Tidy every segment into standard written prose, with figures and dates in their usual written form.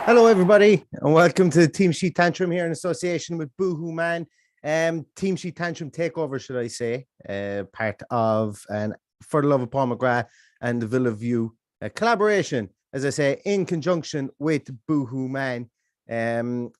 Hello, everybody, and welcome to Teamsheet Tantrum here in association with Boohoo Man. Teamsheet Tantrum takeover, should I say, part of and For the Love of Paul McGrath and the Villa View collaboration, as I say, in conjunction with Boohoo Man.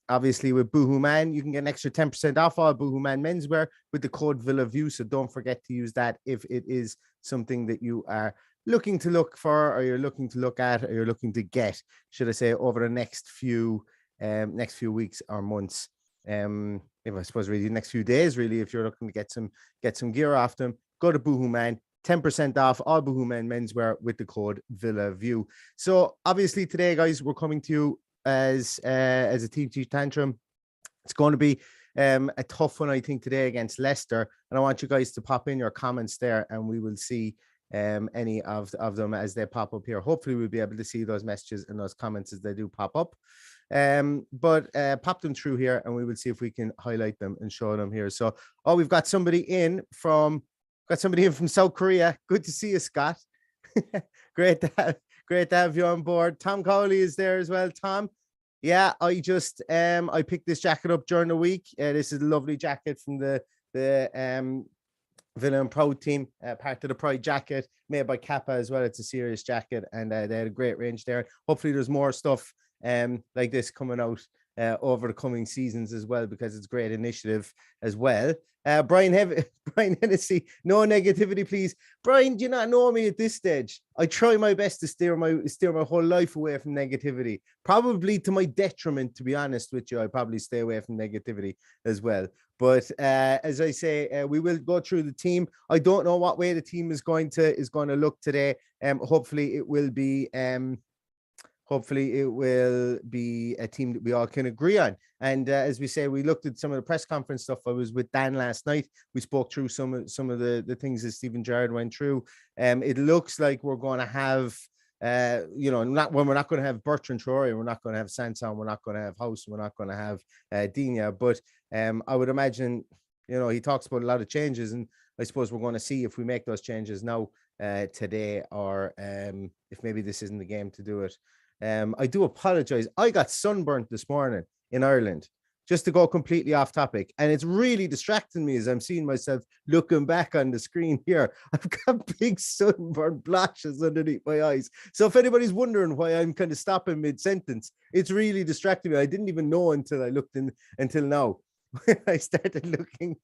Obviously, with Boohoo Man, you can get an extra 10% off all Boohoo Man menswear with the code Villa View. So don't forget to use that if it is something that you are looking to look for, or you're looking to look at, or you're looking to get, should I say, over the next few weeks or months. If I suppose really next few days, really, if you're looking to get some gear off them, go to Boohoo Man. 10% off all Boohoo Man menswear with the code Villa View. So obviously today, guys, we're coming to you as a Teamsheet Tantrum. It's going to be a tough one, I think, today against Leicester, and I want you guys to pop in your comments there, and we will see any of them as they pop up here. Hopefully we'll be able to see those messages and those comments as they do pop up. But pop them through here, and we will see if we can highlight them and show them here. So, we've got somebody in from South Korea. Good to see you, Scott. Great to have you on board. Tom Cowley is there as well. Tom, yeah, I just I picked this jacket up during the week. This is a lovely jacket from the Villa and Proud team, part of the Pride jacket, made by Kappa as well. It's a serious jacket, and they had a great range there. Hopefully there's more stuff like this coming out over the coming seasons as well, because it's a great initiative as well. Brian Hennessy, no negativity, please. Brian, do you not know me at this stage? I try my best to steer my whole life away from negativity, probably to my detriment, to be honest with you. I probably stay away from negativity as well. But as I say, we will go through the team. I don't know what way the team is going to look today. Hopefully it will be a team that we all can agree on. And as we say, we looked at some of the press conference stuff. I was with Dan last night. We spoke through some of the things that Stephen Gerrard went through. It looks like we're going to have, we're not going to have Bertrand Traore, we're not going to have Sanson, we're not going to have House, we're not going to have Digne. But I would imagine, he talks about a lot of changes, and I suppose we're going to see if we make those changes now today, or if maybe this isn't the game to do it. I do apologize. I got sunburnt this morning in Ireland, just to go completely off topic. And it's really distracting me as I'm seeing myself looking back on the screen here. I've got big sunburnt blotches underneath my eyes. So if anybody's wondering why I'm kind of stopping mid-sentence, it's really distracting me. I didn't even know until I looked until now. I started looking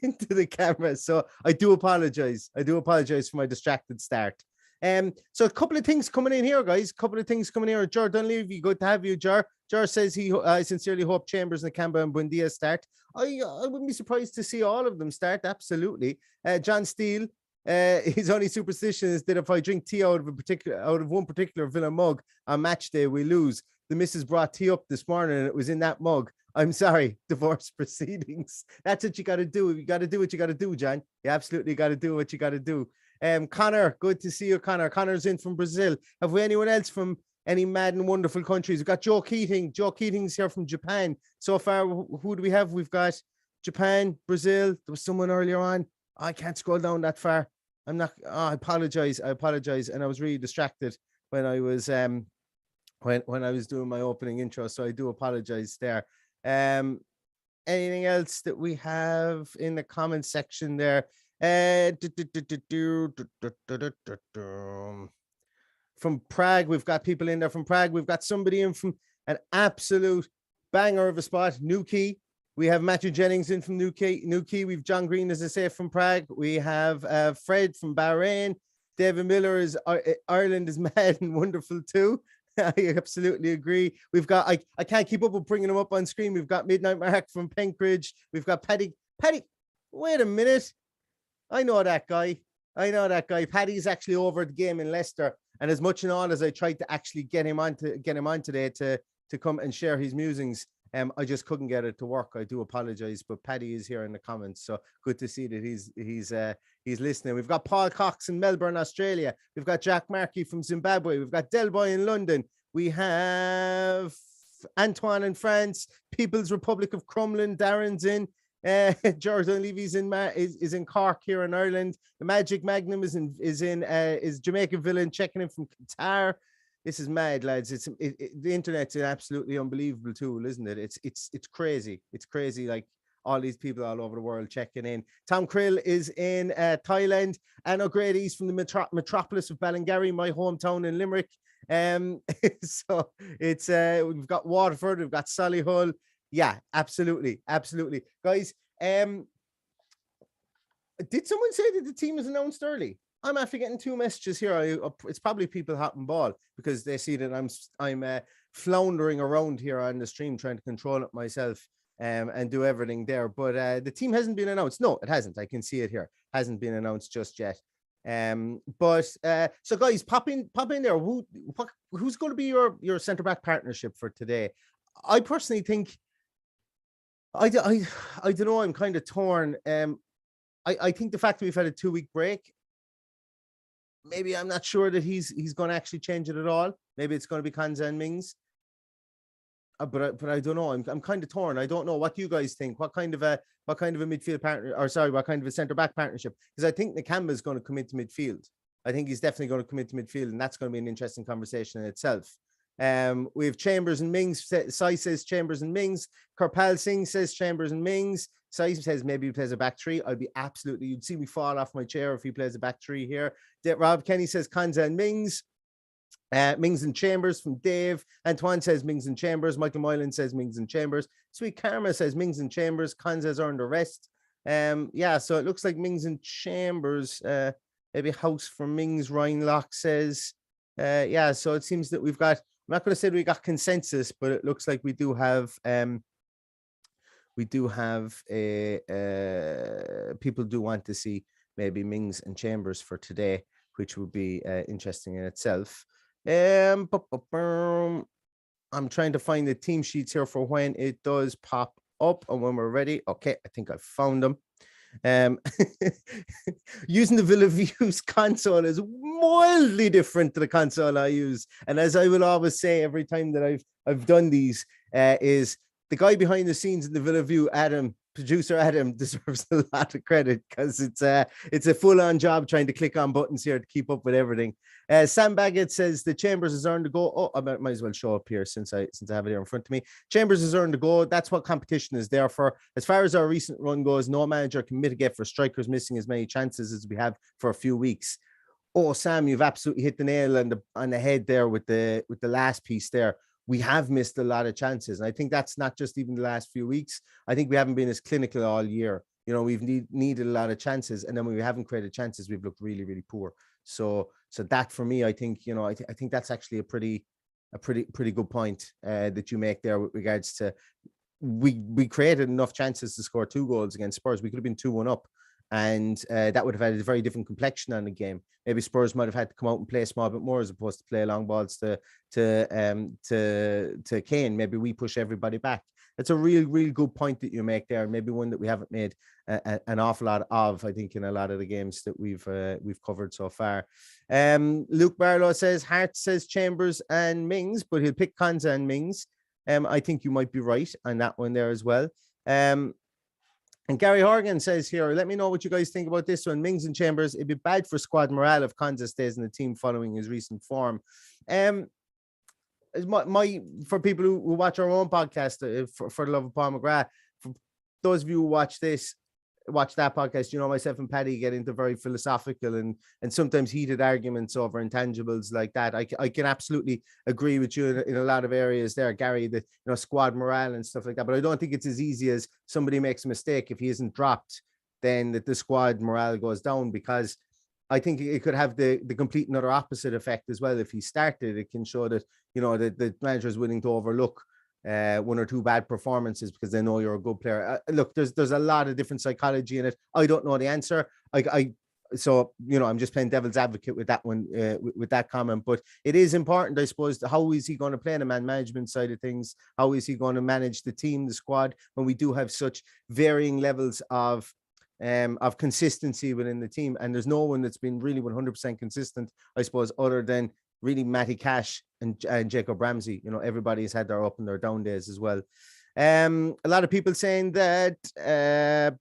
into the camera. So I do apologize. For my distracted start. So a couple of things coming in here, guys. Jar Dunleavy, good to have you, Jar. Jar says he sincerely hope Chambers, Nakamba, and Buendia start. I wouldn't be surprised to see all of them start. Absolutely. John Steele, his only superstition is that if I drink tea out of one particular Villa mug on match day, we lose. The missus brought tea up this morning, and it was in that mug. I'm sorry, divorce proceedings. That's what you got to do. You got to do what you got to do, John. You absolutely got to do what you got to do. Connor, good to see you, Connor. Connor's in from Brazil. Have we anyone else from any mad and wonderful countries? We've got Joe Keating. Joe Keating's here from Japan. So far, who do we have? We've got Japan, Brazil. There was someone earlier on. I can't scroll down that far. I'm not. I apologize. And I was really distracted when I was when I was doing my opening intro. So I do apologize there. Anything else that we have in the comment section there? From Prague, we've got people in there from Prague. We've got somebody in from an absolute banger of a spot, Newquay. We have Matthew Jennings in from Newquay. We've John Green, as I say, from Prague. We have Fred from Bahrain. David Miller is Ireland is mad and wonderful too. I absolutely agree. We've got I can't keep up with bringing them up on screen. We've got Midnight Mark from Penkridge. We've got Paddy. Wait a minute. I know that guy. Paddy's actually over at the game in Leicester, and as much and all as I tried to actually get him on today to come and share his musings, I just couldn't get it to work. I do apologize, but Paddy is here in the comments, so good to see that he's listening. We've got Paul Cox in Melbourne, Australia. We've got Jack Markey from Zimbabwe. We've got Delboy in London. We have Antoine in France. People's Republic of Crumlin. Darren's in. Jordan Levy's is in Cork here in Ireland. The Magic Magnum is Jamaican Villain checking in from Qatar. This is mad, lads. The internet's an absolutely unbelievable tool, isn't it? It's crazy. It's crazy. Like all these people all over the world checking in. Tom Krill is in Thailand. And O'Grady's from the metropolis of Ballingarry, my hometown in Limerick. So it's we've got Waterford, we've got Solihull. Yeah, absolutely, absolutely, guys. Did someone say that the team is announced early? I'm after getting 2 messages here. It's probably people hopping ball because they see that I'm floundering around here on the stream trying to control it myself and do everything there. But the team hasn't been announced. No, it hasn't. I can see it here. Hasn't been announced just yet. So guys, pop in there. Who's going to be your centre back partnership for today? I personally think I don't know. I'm kind of torn. I think the fact that we've had a 2-week break, maybe I'm not sure that he's going to actually change it at all. Maybe it's going to be Konsa and Mings. But I don't know. I'm kind of torn. I don't know. What do you guys think? What kind of a midfield partner, or sorry, what kind of a centre back partnership? Because I think Nakamba is going to come into midfield. I think he's definitely going to come into midfield, and that's going to be an interesting conversation in itself. We have Chambers and Mings. Sai says Chambers and Mings. Karpal Singh says Chambers and Mings. Sai says maybe he plays a back three. I'd be absolutely, you'd see me fall off my chair if he plays a back three here. Rob Kenny says Konsa and Mings. Mings and Chambers from Dave. Antoine says Mings and Chambers. Michael Moylan says Mings and Chambers. Sweet Karma says Mings and Chambers. Konsa's earned a rest. Yeah, so it looks like Mings and Chambers. Maybe House for Mings. Ryan Locke says. Yeah, so it seems that we've got, I'm not going to say that we got consensus, but it looks like we do have people do want to see maybe Mings and Chambers for today, which would be interesting in itself. I'm trying to find the team sheets here for when it does pop up and when we're ready. Okay, I think I found them. Using the Villa Views console is wildly different to the console I use, and as I will always say every time that I've done these, is the guy behind the scenes in the Villa View, producer Adam, deserves a lot of credit because it's a full-on job trying to click on buttons here to keep up with everything. Sam Baggett says the Chambers has earned a goal. Oh, I might as well show up here since I have it here in front of me. Chambers has earned a goal. That's what competition is there for. As far as our recent run goes, no manager can mitigate for strikers missing as many chances as we have for a few weeks. Oh, Sam, you've absolutely hit the nail on the head there with the last piece there. We have missed a lot of chances. And I think that's not just even the last few weeks. I think we haven't been as clinical all year. You know, we've needed a lot of chances. And then when we haven't created chances, we've looked really, really poor. So that for me, I think, you know, I think that's actually a pretty good point that you make there with regards to we created enough chances to score 2 goals against Spurs. We could have been 2-1 up. And that would have had a very different complexion on the game. Maybe Spurs might have had to come out and play a small bit more as opposed to play long balls to Kane. Maybe we push everybody back. That's a real good point that you make there. Maybe one that we haven't made an awful lot of, I think, in a lot of the games that we've covered so far. Luke Barlow says Hart says Chambers and Mings, but he'll pick Konsa and Mings. I think you might be right on that one there as well. And Gary Horgan says here, let me know what you guys think about this one. Mings and Chambers, it'd be bad for squad morale if Konsa stays in the team following his recent form. For people who watch our own podcast, for the love of Paul McGrath, for those of you who watch that podcast, you know, myself and Paddy get into very philosophical and sometimes heated arguments over intangibles like that. I can absolutely agree with you in a lot of areas there, Gary, that, you know, squad morale and stuff like that. But I don't think it's as easy as somebody makes a mistake. If he isn't dropped, then that the squad morale goes down, because I think it could have the complete and utter opposite effect as well. If he started, it can show that, you know, that the manager is willing to overlook 1 or 2 bad performances because they know you're a good player. Look, there's a lot of different psychology in it. I don't know the answer. So, you know, I'm just playing devil's advocate with that one, with that comment. But it is important, I suppose, how is he going to play in the man management side of things? How is he going to manage the team, the squad, when we do have such varying levels of consistency within the team? And there's no one that's been really 100% consistent, I suppose, other than really Matty Cash and Jacob Ramsey. You know, everybody's had their up and their down days as well. A lot of people saying that a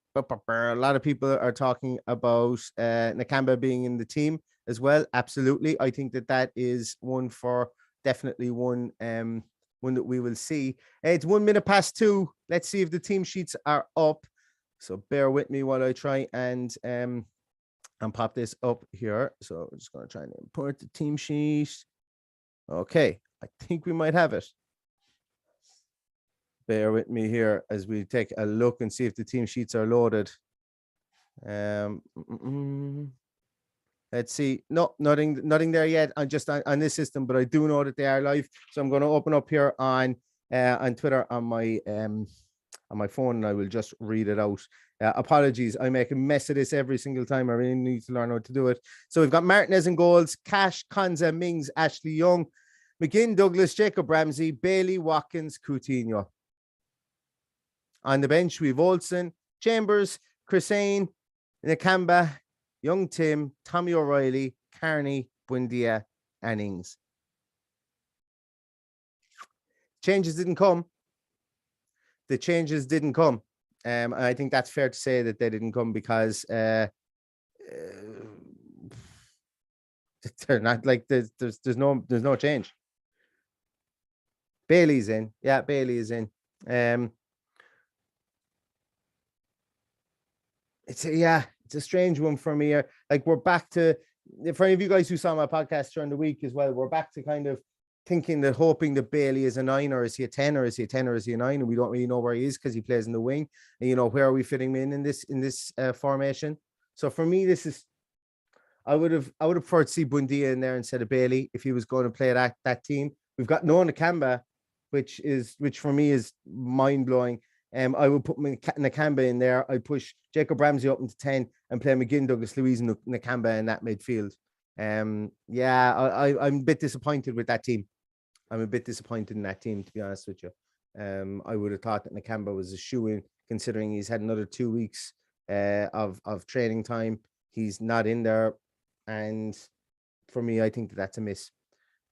lot of people are talking about Nakamba being in the team as well. Absolutely. I think that is one for definitely one that we will see. It's 1 minute past 2. Let's see if the team sheets are up. So bear with me while I try and pop this up here. So I'm just going to try and import the team sheet. Okay, I think we might have it. Bear with me here as we take a look and see if the team sheets are loaded. Let's see. No, nothing there yet. I'm just on this system, but I do know that they are live. So I'm going to open up here on Twitter on my phone, and I will just read it out. Apologies, I make a mess of this every single time. I really need to learn how to do it. So we've got Martinez in goals, Cash, Konza, Mings, Ashley Young, McGinn, Douglas, Jacob Ramsey, Bailey, Watkins, Coutinho. On the bench, we've Olsen, Chambers, Chrisane, Nakamba, Young Tim, Tommy O'Reilly, Carney, Buendia, and Ings. Changes didn't come. The changes didn't come. I think that's fair to say that they didn't come because they're not like there's no change. Bailey's in. Yeah, Bailey is in. It's a strange one for me. Like, we're back to, for any of you guys who saw my podcast during the week as well, we're back to kind of thinking that, hoping that Bailey is a 9, or is he a 10, or is he a 10, or is he a 9? And we don't really know where he is because he plays in the wing. And, where are we fitting him in this formation? So for me, this is, I would have preferred to see Buendia in there instead of Bailey if he was going to play that team. We've got Noah Nakamba, which for me is mind blowing. I would put Nakamba in there. I push Jacob Ramsey up into 10 and play McGinn, Douglas Luiz, and Nakamba in that midfield. I'm a bit disappointed with that team. I'm a bit disappointed in that team, to be honest with you. I would have thought that Nakamba was a shoo-in, considering he's had another 2 weeks of training time. He's not in there, and for me, I think that's a miss.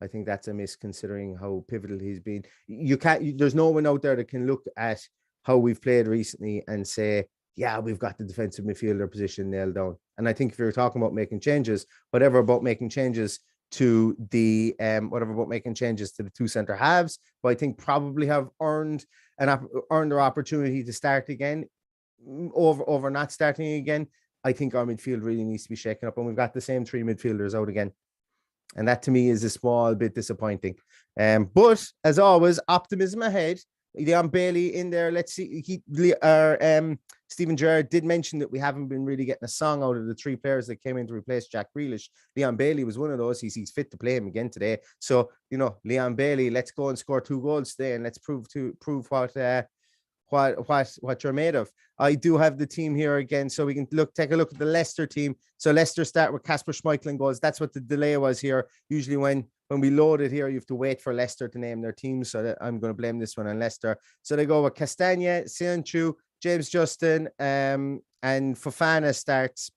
I think that's a miss, considering how pivotal he's been. There's no one out there that can look at how we've played recently and say, yeah, we've got the defensive midfielder position nailed down. And I think if you're talking about making changes, whatever about making changes to the two center halves, but I think probably have earned their opportunity to start again over not starting again. I think our midfield really needs to be shaken up, and we've got the same 3 midfielders out again. And that to me is a small bit disappointing. But as always, optimism ahead. Leon Bailey in there. Let's see. Stephen Gerrard did mention that we haven't been really getting a song out of the 3 players that came in to replace Jack Grealish. Leon Bailey was one of those. He's fit to play him again today. So, Leon Bailey, let's go and score 2 goals today, and let's prove what you're made of. I do have the team here again, so we can take a look at the Leicester team. So Leicester start with Kasper Schmeichel in goals. That's what the delay was here. Usually when we load it here, you have to wait for Leicester to name their team. So I'm going to blame this one on Leicester. So they go with Castagna, Seanchu, James Justin, and Fofana starts.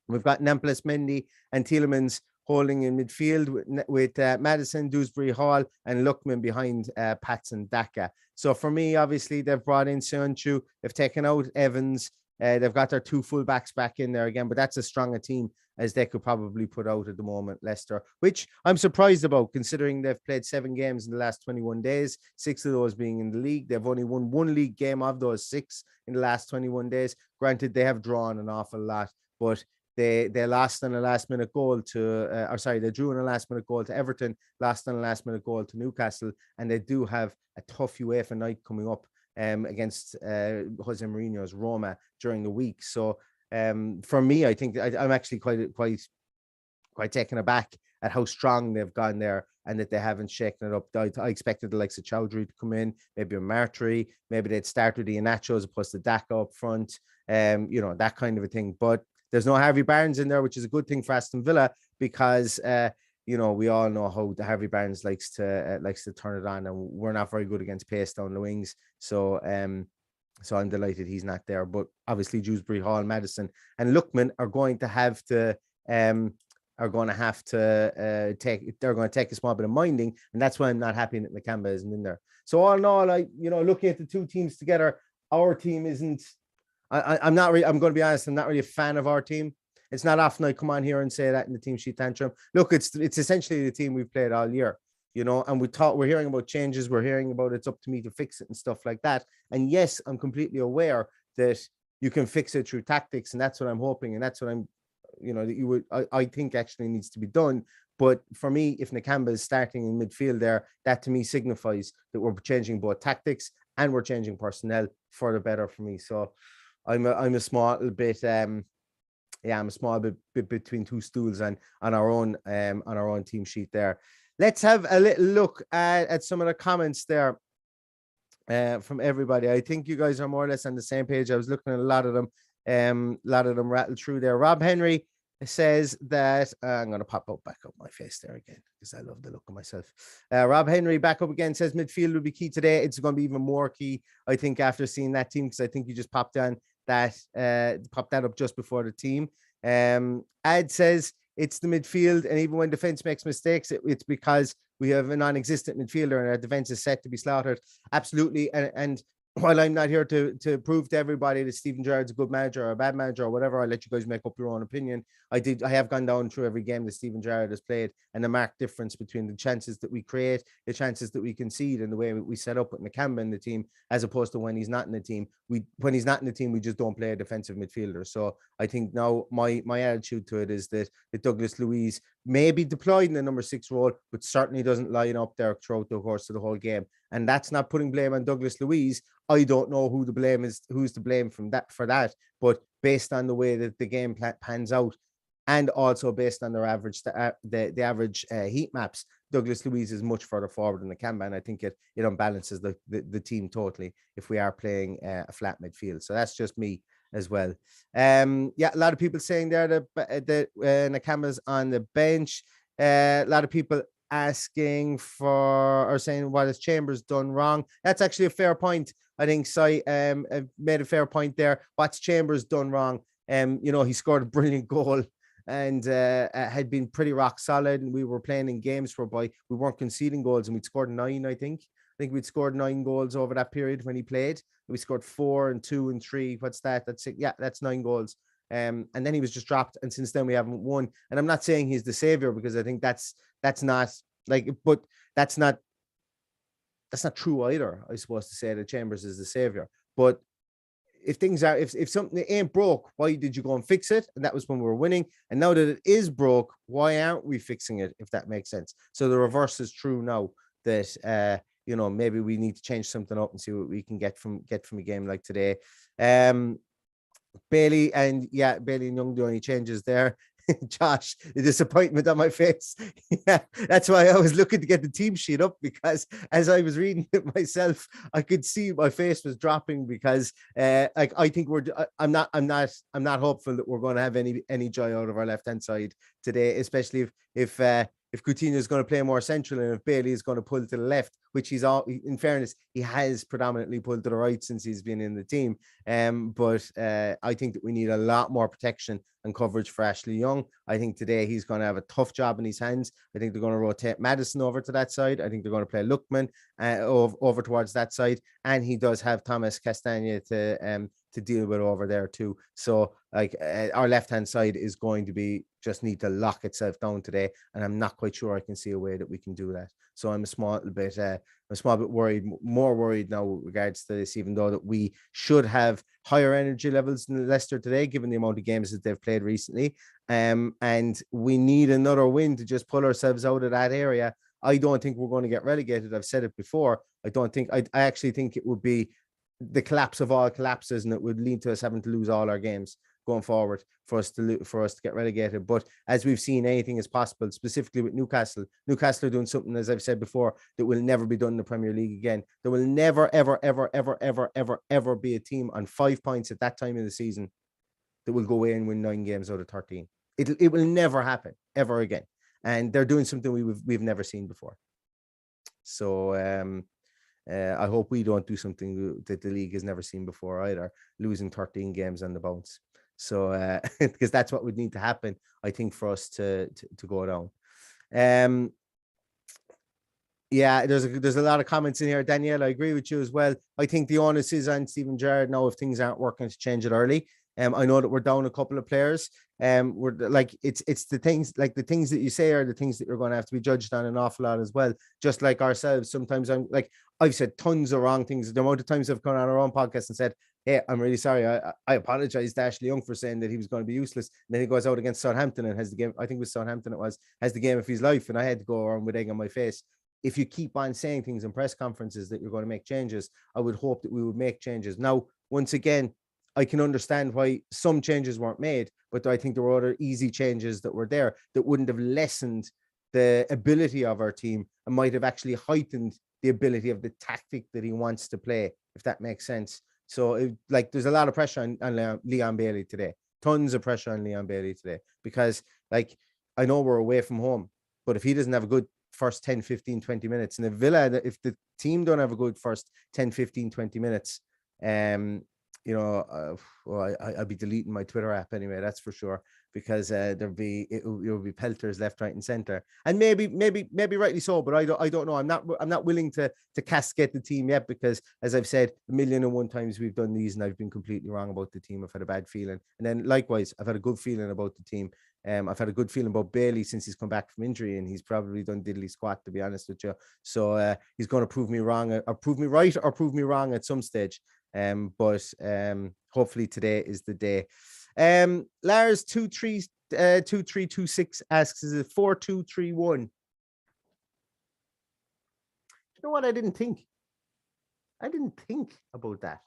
We've got Nampalys Mendy and Tielemans holding in midfield with Madison, Dewsbury Hall, and Lookman behind Patson Daka. So for me, obviously, they've brought in Seanchu. They've taken out Evans. They've got their 2 fullbacks back in there again, but that's as strong a team as they could probably put out at the moment, Leicester, which I'm surprised about, considering they've played 7 games in the last 21 days, 6 of those being in the league. They've only won 1 league game of those 6 in the last 21 days. Granted, they have drawn an awful lot, but they lost on a last-minute goal they drew on a last-minute goal to Everton, lost on a last-minute goal to Newcastle, and they do have a tough UEFA night coming up against Jose Mourinho's Roma during the week. So for me, I think I'm actually quite taken aback at how strong they've gone there, and that they haven't shaken it up. I expected the likes of Chowdhury to come in, maybe a Martry, maybe they'd start with the Iheanacho as opposed to Daka up front, that kind of a thing. But there's no Harvey Barnes in there, which is a good thing for Aston Villa, because we all know how the Harvey Barnes likes to turn it on, and we're not very good against pace down the wings. So I'm delighted he's not there. But obviously, Dewsbury Hall, Madison, and Lookman are going to have to take a small bit of minding, and that's why I'm not happy that Nakamba isn't in there. So all in all, looking at the 2 teams together, our team isn't. I'm not really. I'm going to be honest. I'm not really a fan of our team. It's not often I come on here and say that in the team sheet tantrum. Look, it's essentially the team we've played all year. and we're hearing about changes. We're hearing about it's up to me to fix it and stuff like that. And yes, I'm completely aware that you can fix it through tactics. And that's what I'm hoping. And that's what I think actually needs to be done. But for me, if Nakamba is starting in midfield there, that to me signifies that we're changing both tactics and we're changing personnel for the better for me. So I'm a small bit, I'm a small bit between two stools and on our own team sheet there. Let's have a little look at some of the comments there from everybody. I think you guys are more or less on the same page. I was looking at a lot of them rattled through there. Rob Henry says that I'm going to back up my face there again because I love the look of myself. Rob Henry back up again says midfield will be key today. It's going to be even more key, I think, after seeing that team, because I think you just popped that up just before the team. Ad says it's the midfield, and even when defense makes mistakes, it's because we have a non-existent midfielder and our defense is set to be slaughtered. Absolutely. And while I'm not here to prove to everybody that Stephen Gerrard's a good manager or a bad manager or whatever, I'll let you guys make up your own opinion. I have gone down through every game that Stephen Gerrard has played, and the marked difference between the chances that we create, the chances that we concede, and the way we set up with Nakamba in the team, as opposed to when he's not in the team. When he's not in the team, we just don't play a defensive midfielder. So I think now my attitude to it is that Douglas Luiz may be deployed in the number 6 role, but certainly doesn't line up there throughout the course of the whole game. And that's not putting blame on Douglas Luiz. I don't know who's to blame for that, but based on the way that the game pans out, and also based on their average, the average heat maps, Douglas Luiz is much further forward than Nakamba, and I think it unbalances the team totally if we are playing a flat midfield. So that's just me as well. A lot of people saying there that Nakamba's on the bench. A lot of people asking for or saying what has Chambers done wrong. That's actually a fair point. I think made a fair point there. What's Chambers done wrong? He scored a brilliant goal and had been pretty rock solid, and we were playing in games whereby we weren't conceding goals, and we'd scored 9. I think we'd scored 9 goals over that period when he played. We scored 4 and 2 and 3. What's that? That's it. Yeah, that's 9 goals. And then he was just dropped, and since then we haven't won. And I'm not saying he's the savior, because I think that's not true either. I suppose to say that Chambers is the savior, but if something ain't broke, why did you go and fix it? And that was when we were winning. And now that it is broke, why aren't we fixing it? If that makes sense. So the reverse is true now, that maybe we need to change something up and see what we can get from a game like today. Bailey and Young, the only changes there. Josh, the disappointment on my face. Yeah, that's why I was looking to get the team sheet up, because as I was reading it myself, I could see my face was dropping, because I think I'm not hopeful that we're going to have any joy out of our left hand side today, especially if Coutinho is going to play more central, and if Bailey is going to pull to the left, which in fairness, he has predominantly pulled to the right since he's been in the team. But I think that we need a lot more protection and coverage for Ashley Young. I think today he's going to have a tough job in his hands. I think they're going to rotate Madison over to that side. I think they're going to play Lookman over towards that side. And he does have Thomas Castagna to deal with over there too. So our left-hand side is going to just need to lock itself down today. And I'm not quite sure I can see a way that we can do that. So I'm a small bit worried, more worried now with regards to this, even though that we should have higher energy levels than Leicester today, given the amount of games that they've played recently. And we need another win to just pull ourselves out of that area. I don't think we're going to get relegated. I've said it before. I actually think it would be the collapse of all collapses, and it would lead to us having to lose all our games going forward for us to get relegated. But as we've seen, anything is possible, specifically with Newcastle. Newcastle are doing something, as I've said before, that will never be done in the Premier League again. There will never, ever, ever, ever, ever, ever, ever be a team on 5 points at that time of the season that will go away and win 9 games out of 13. It will never happen ever again. And they're doing something we've never seen before. So I hope we don't do something that the league has never seen before either, losing 13 games on the bounce. So because that's what would need to happen, I think, for us to go down. There's a lot of comments in here. Danielle, I agree with you as well. I think the onus is on Stephen Gerrard now, if things aren't working, to change it early. I know that we're down a couple of players. we're like it's the things that you say are the things that you're going to have to be judged on an awful lot as well. Just like ourselves, sometimes I've said tons of wrong things. The amount of times I've gone on our own podcast and said, hey, I'm really sorry. I apologize to Ashley Young for saying that he was going to be useless. And then he goes out against Southampton and has the game. I think it was Southampton. Has the game of his life. And I had to go around with egg on my face. If you keep on saying things in press conferences that you're going to make changes, I would hope that we would make changes. Now, once again, I can understand why some changes weren't made, but I think there were other easy changes that were there that wouldn't have lessened the ability of our team and might have actually heightened the ability of the tactic that he wants to play, if that makes sense. So there's a lot of pressure on Leon Bailey today. Tons of pressure on Leon Bailey today because I know we're away from home, but if he doesn't have a good first 10, 15, 20 minutes, and if the team don't have a good first 10, 15, 20 minutes, I'll be deleting my Twitter app anyway, that's for sure, because it'll be pelters left, right, and center, and maybe rightly so, but I don't know. I'm not willing to cascade the team yet, because as I've said 1,000,001 times we've done these, and I've been completely wrong about the team. I've had a bad feeling, and then likewise I've had a good feeling about the team. I've had a good feeling about Bailey since he's come back from injury, and he's probably done diddly squat, to be honest with you. So he's going to prove me wrong, or prove me right, or prove me wrong at some stage. But hopefully today is the day. Lars 2326 asks, is it 4231? You know what? I didn't think about that.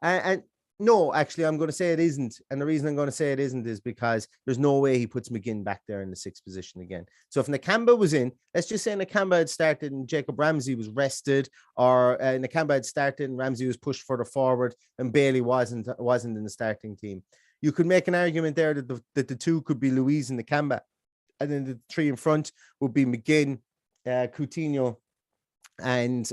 And no, actually, I'm going to say it isn't. And the reason I'm going to say it isn't is because there's no way he puts McGinn back there in the 6th position again. So if Nakamba was in, let's just say Nakamba had started and Jacob Ramsey was rested, or Nakamba had started and Ramsey was pushed further forward and Bailey wasn't in the starting team. You could make an argument there that the two could be Luiz and Nakamba. And then the three in front would be McGinn, Coutinho, and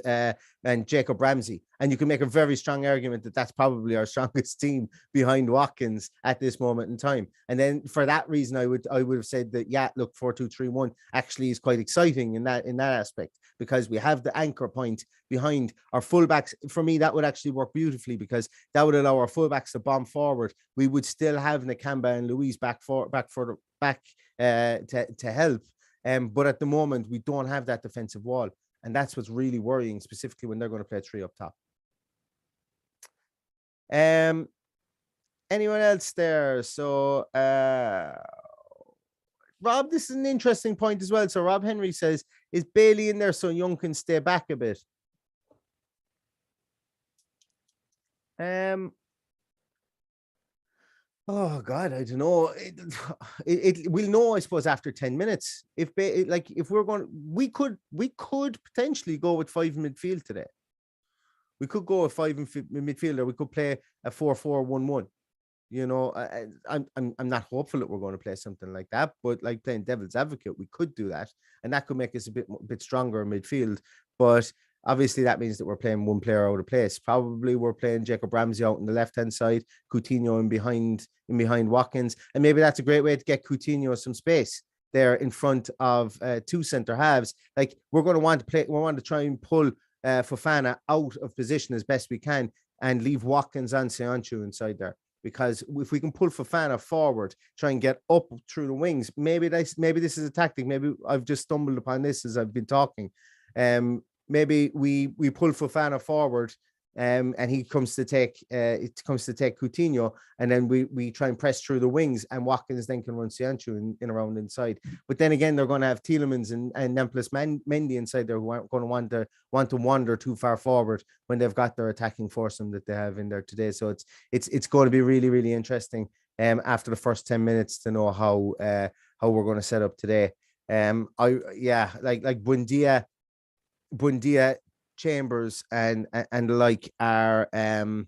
Jacob Ramsey, and you can make a very strong argument that that's probably our strongest team behind Watkins at this moment in time. And then for that reason, I would have said that 4-2-3-1 actually is quite exciting in that aspect, because we have the anchor point behind our fullbacks. For me, that would actually work beautifully, because that would allow our fullbacks to bomb forward. We would still have Nakamba and Luiz back to help, but at the moment we don't have that defensive wall. And that's what's really worrying, specifically when they're going to play 3 up top. Anyone else there? So, Rob, this is an interesting point as well. So Rob Henry says, is Bailey in there so Young can stay back a bit? Oh God, I don't know. We'll know, I suppose, after 10 minutes. If we're going, we could potentially go with 5 in midfield today. We could go with 5 in midfield, or we could play a 4-4-1-1. You know, I'm not hopeful that we're going to play something like that, but like playing devil's advocate, we could do that, and that could make us a bit stronger in midfield. But obviously, that means that we're playing one player out of place. Probably we're playing Jacob Ramsey out on the left-hand side, Coutinho in behind Watkins. And maybe that's a great way to get Coutinho some space there in front of 2 centre halves. Like, we're going to want to play, we want to try and pull Fofana out of position as best we can and leave Watkins and Söyüncü inside there. Because if we can pull Fofana forward, try and get up through the wings, maybe this is a tactic. Maybe I've just stumbled upon this as I've been talking. Maybe we pull Fofana forward, and he comes to take Coutinho, and then we try and press through the wings, and Watkins then can run Söyüncü in around inside. But then again, they're going to have Tielemans and Nampalys Mendy inside there, who aren't going to want to wander too far forward when they've got their attacking foursome that they have in there today. So it's going to be really, really interesting after the first 10 minutes to know how we're going to set up today. Like Buendia, Chambers, and like are I'd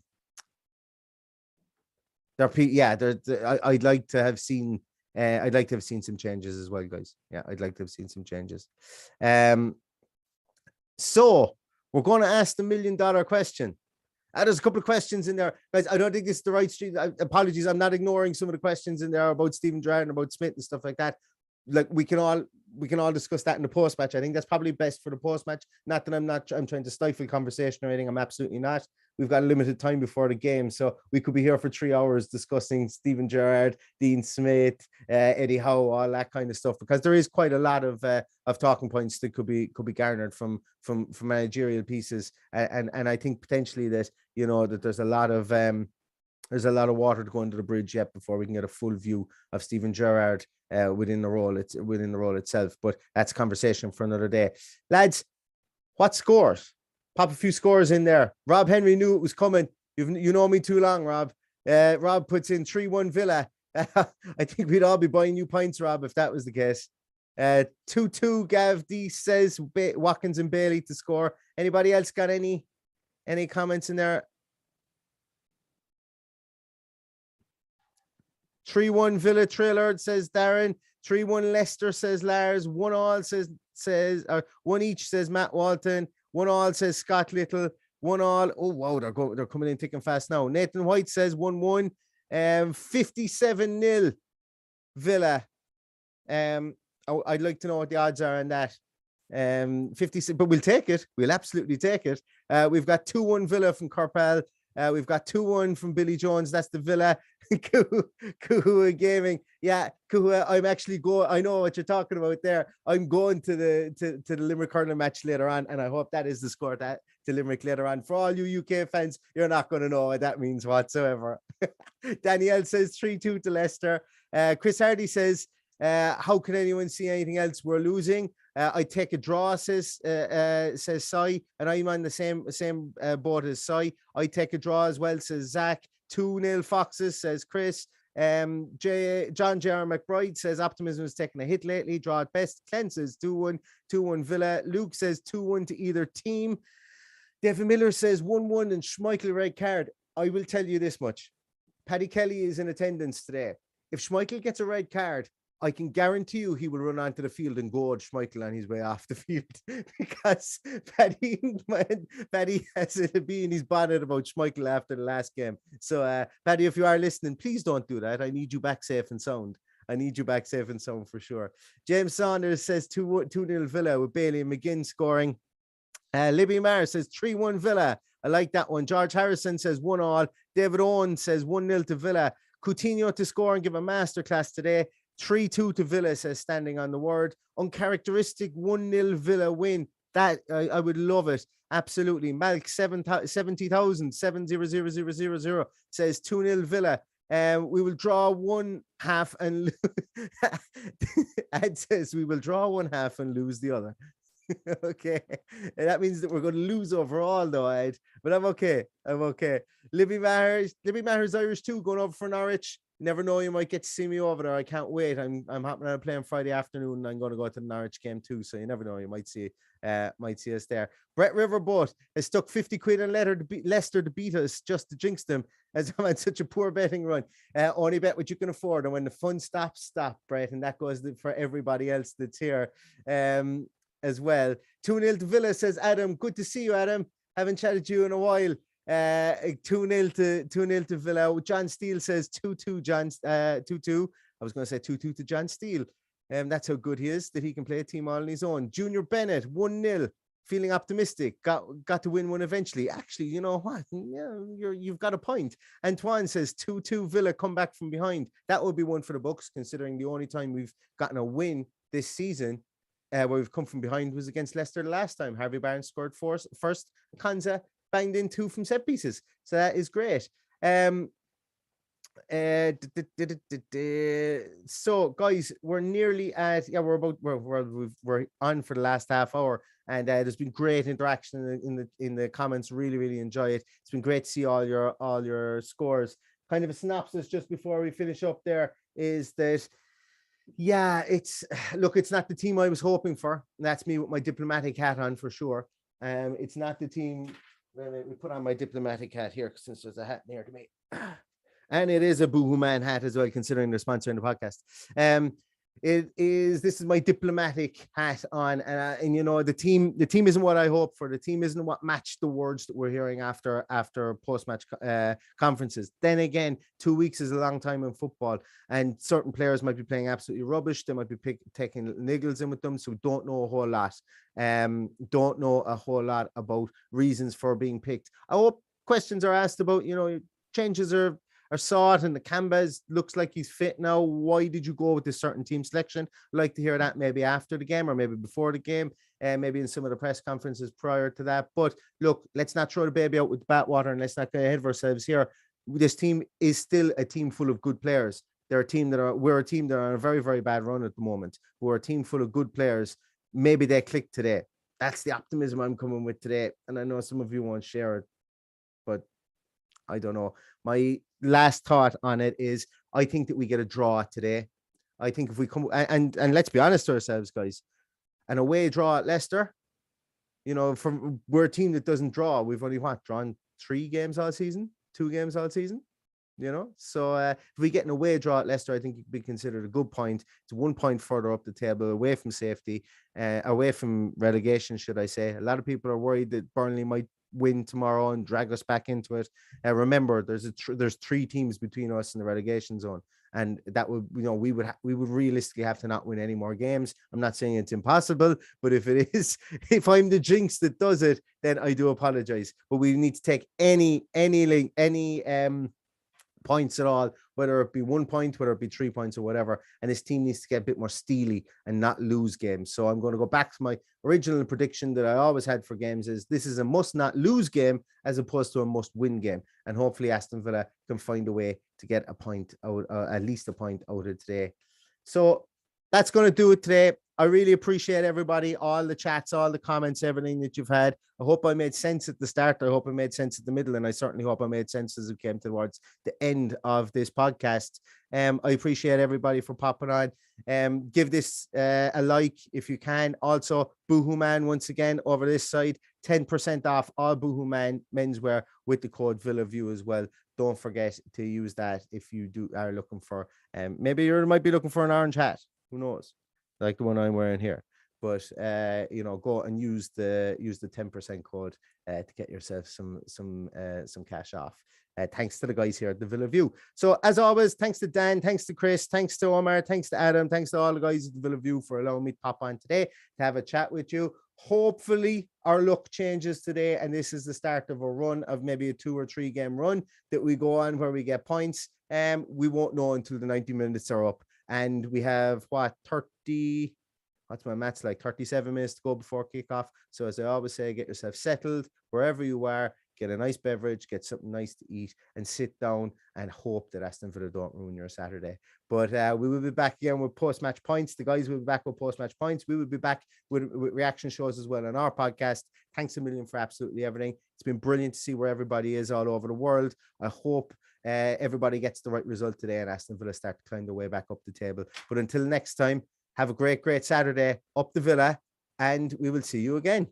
like to have seen some changes as well, guys. Yeah, I'd like to have seen some changes. So we're going to ask the $1 million question. There's a couple of questions in there, guys. I don't think it's the right street. Apologies, I'm not ignoring some of the questions in there about Steven Gerrard and about Smith and stuff like that. Like, we can all we can all discuss that in the post match. I think that's probably best for the post match. Not that I'm trying to stifle conversation or anything. I'm absolutely not. We've got limited time before the game, so we could be here for 3 hours discussing Steven Gerrard, Dean Smith, Eddie Howe, all that kind of stuff, because there is quite a lot of talking points that could be garnered from managerial pieces, and I think potentially that that there's a lot of water to go under the bridge yet before we can get a full view of Steven Gerrard within the role itself. But that's a conversation for another day, lads. What scores? Pop a few scores in there. Rob Henry knew it was coming. You know me too long, Rob. Rob puts in 3-1 Villa. I think we'd all be buying new pints, Rob, if that was the case. 2-2 Gav D says Watkins and Bailey to score. Anybody else got any comments in there? 3-1 Villa trailer, says Darren. 3-1 Leicester, says Lars. 1-1 says 1 each, says Matt Walton. 1-1 says Scott Little. 1-1. Oh wow, they're coming in thick and fast now. Nathan White says 1-1. 57-0 Villa. I'd like to know what the odds are on that. 56, but we'll take it. We'll absolutely take it. We've got 2-1 Villa from Corpel. We've got 2-1 from Billy Jones. That's the Villa. Kuhua Gaming. Yeah, Kuhua, I'm actually going. I know what you're talking about there. I'm going to the Limerick Hurling match later on, and I hope that is the score to Limerick later on. For all you UK fans, you're not going to know what that means whatsoever. Danielle says 3-2 to Leicester. Chris Hardy says, how can anyone see anything else? We're losing. I take a draw, says Sai, and I'm on the same boat as Sai. I take a draw as well, says Zach. 2-0 Foxes, says Chris. John J.R. McBride says optimism has taken a hit lately. Draw at best. Ken says 2-1 Villa. Luke says 2-1 to either team. Devin Miller says 1-1 and Schmeichel red card. I will tell you this much. Paddy Kelly is in attendance today. If Schmeichel gets a red card, I can guarantee you he will run onto the field and goad Schmeichel on his way off the field, because Paddy has it be in his bonnet about Schmeichel after the last game. So, Paddy, if you are listening, please don't do that. I need you back safe and sound. For sure. James Saunders says 2-0 Villa with Bailey and McGinn scoring. Libby Marr says 3-1 Villa. I like that one. George Harrison says 1-1. David Owen says 1-0 to Villa. Coutinho to score and give a masterclass today. 3-2 to Villa, says Standing on the Word. Uncharacteristic 1-0 Villa win. That I would love it. Absolutely. Malk 70,000 70000 says 2-0 Villa. We will draw 1/2 and Ed says we will draw 1/2 and lose the other. Okay, that means that we're going to lose overall though, Ed, but I'm okay. Libby Maher's Irish too, going over for Norwich. Never know, you might get to see me over there. I can't wait. I'm hopping on a plane Friday afternoon, and I'm going to go to the Norwich game too, so you never know, you might see us there. Brett Riverboat has stuck 50 quid on Leicester to beat us, just to jinx them, as I'm on such a poor betting run. Only bet what you can afford, and when the fun stops, stop, Brett, and that goes for everybody else that's here as well. 2-0 to Villa, says Adam. Good to see you, Adam. Haven't chatted to you in a while. 2-0 to Villa. John Steele says 2-2. 2-2. I was going to say 2-2 to John Steele. That's how good he is, that he can play a team all on his own. Junior Bennett 1-0. Feeling optimistic. Got to win one eventually. Actually, you know what? Yeah, you've got a point. Antoine says 2-2 Villa, come back from behind. That would be one for the books, considering the only time we've gotten a win this season where we've come from behind was against Leicester the last time. Harvey Barnes scored first. Konza banged in 2 from set pieces. So that is great. So guys, we're nearly at, we're on for the last half hour, and there's been great interaction in the comments. Really enjoy it. It's been great to see all your scores. Kind of a synopsis just before we finish up there is that, yeah, it's not the team I was hoping for. And that's me with my diplomatic hat on for sure. It's not the team. Let me put on my diplomatic hat here, since there's a hat near to me. And it is a Boohoo Man hat as well, considering they're sponsoring the podcast. This is my diplomatic hat on, and the team isn't what I hope for. The team isn't what matched the words that we're hearing after post-match conferences. Then again, 2 weeks is a long time in football, and certain players might be playing absolutely rubbish. They might be taking niggles in with them, so don't know a whole lot. Don't know a whole lot about reasons for being picked. I hope questions are asked about, changes are sought, and the Canvas looks like he's fit now. Why did you go with this certain team selection? I'd like to hear that maybe after the game or maybe before the game, and maybe in some of the press conferences prior to that. But look, let's not throw the baby out with the bathwater, and let's not get ahead of ourselves here. This team is still a team full of good players. We're a team that are on a very, very bad run at the moment. We're a team full of good players. Maybe they click today. That's the optimism I'm coming with today. And I know some of you won't share it, but I don't know. My last thought on it is I think that we get a draw today. I think if we come and let's be honest to ourselves, guys, an away draw at Leicester, we're a team that doesn't draw. We've only drawn 3 games all season, 2 games all season. So if we get an away draw at Leicester, I think it could be considered a good point. It's 1 point further up the table, away from safety, away from relegation, should I say. A lot of people are worried that Burnley might win tomorrow and drag us back into it. Remember, there's 3 teams between us and the relegation zone, and that would, we would realistically have to not win any more games. I'm not saying it's impossible, but if it is, if I'm the jinx that does it, then I do apologize. But we need to take any points at all, whether it be 1 point, whether it be 3 points or whatever. And this team needs to get a bit more steely and not lose games. So I'm going to go back to my original prediction that I always had for games: is this is a must not lose game as opposed to a must win game. And hopefully Aston Villa can find a way to get a point out, at least a point out of today. So that's going to do it today. I really appreciate everybody, all the chats, all the comments, everything that you've had. I hope I made sense at the start. I hope I made sense at the middle. And I certainly hope I made sense as it came towards the end of this podcast. I appreciate everybody for popping on. Give this a like if you can. Also, Boohoo Man, once again, over this side, 10% off all Boohoo Man menswear with the code VillaView as well. Don't forget to use that if you are looking for, maybe you might be looking for an orange hat. Who knows? Like the one I'm wearing here. But go and use the 10% code to get yourself some cash off. Thanks to the guys here at the Villa View. So as always, thanks to Dan, thanks to Chris, thanks to Omar, thanks to Adam, thanks to all the guys at the Villa View for allowing me to pop on today to have a chat with you. Hopefully our luck changes today, and this is the start of a run of maybe a 2 or 3 game run that we go on where we get points. We won't know until the 90 minutes are up. And we have 30, what's my maths like? 37 minutes to go before kickoff. So as I always say, get yourself settled wherever you are, get a nice beverage, get something nice to eat, and sit down and hope that Aston Villa don't ruin your Saturday. But we will be back again with post-match points. The guys will be back with post-match points. We will be back with reaction shows as well on our podcast. Thanks a million for absolutely everything. It's been brilliant to see where everybody is all over the world. I hope everybody gets the right result today and Aston Villa start to climb their way back up the table. But until next time, have a great Saturday up the Villa, and we will see you again.